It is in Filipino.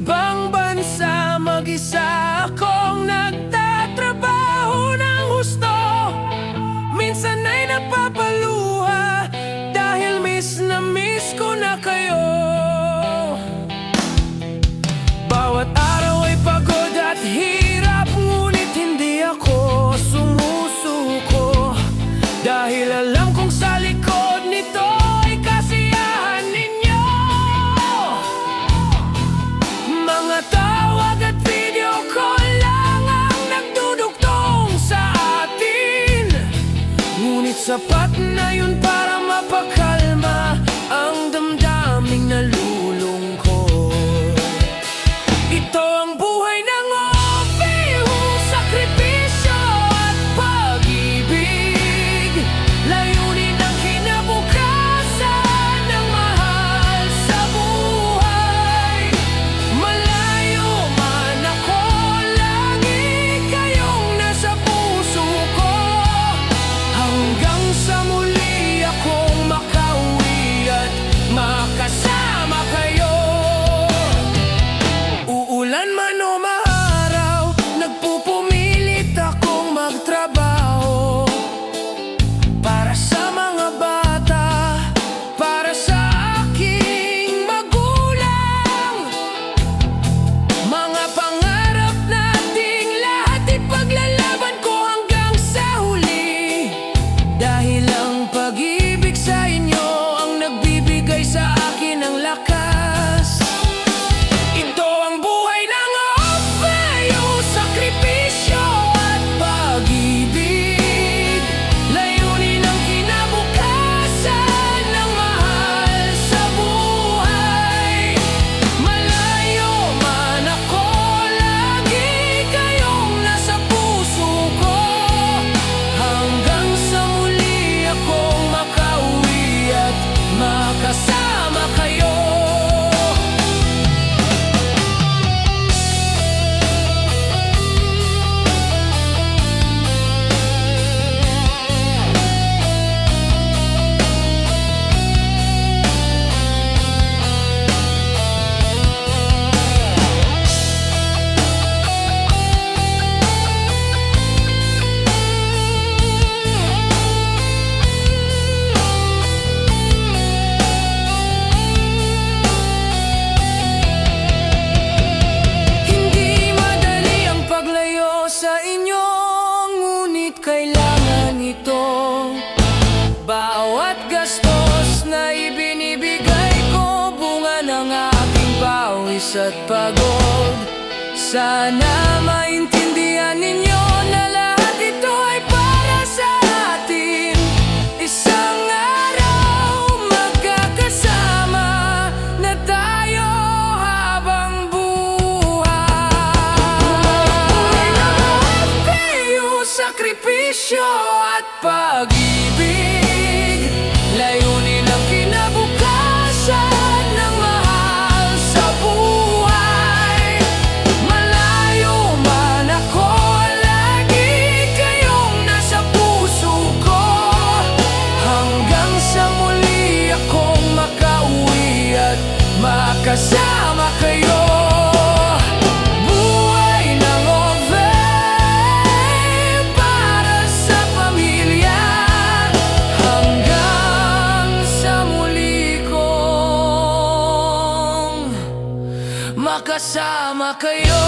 ibang bansa, mag-isa akong nagtatrabaho ng husto. Minsan ay napapaluha dahil miss na miss ko na kayo. Bawat araw ay pagod at hirap, ngunit hindi ako sumusuko, dahil alam kong sa likod nito ay kasiyahan ninyo. Mga tawag at video call lang ang nagdudugtong sa atin, ngunit sapat na yun para mapakalma ang damdaming nalulungkot. Ito ang buhay ng OFW, sakripisyo at pag-ibig. Layunin ang kinabukasan ng mahal sa buhay. Malayo man ako, lagi kayong nasa puso ko. Hanggang sa muli akong makauwi at makasama kayo. Uulan man o maaraw, nagpupumilit akong magtrabaho para sa mga bata, para sa aking magulang. Mga pangarap nating lahat ipaglalaban ko hanggang sa huli, dahil ang pag-ibig sa inyo ang nagbibigay sa akin ng lakas. Ito ang buhay ng OFW, sakripisyo at pag-ibig. Layunin ang kinabukasan ng mahal sa buhay. Malayo man ako, lagi kayong nasa puso ko. Hanggang sa muli akong makauwi at makasama kayo. Hindi madali ang paglayo sa inyo, ngunit kailangan ito. Bawat gastos na ibinibigay ko, bunga ng aking pawis at pagod. Sana maintindihan ninyo na lahat ito ay para sa atin. Isang araw magkakasama na tayo habang buhay. Sakripisyo at pag-ibig. Layunin ang kinabukasan ng mahal sa buhay. Malayo man ako, lagi kayong nasa puso ko. Hanggang sa muli akong makauwi at makasama kayo. Buhay ng OFW para sa pamilya. Hanggang sa muli kong makasama kayo.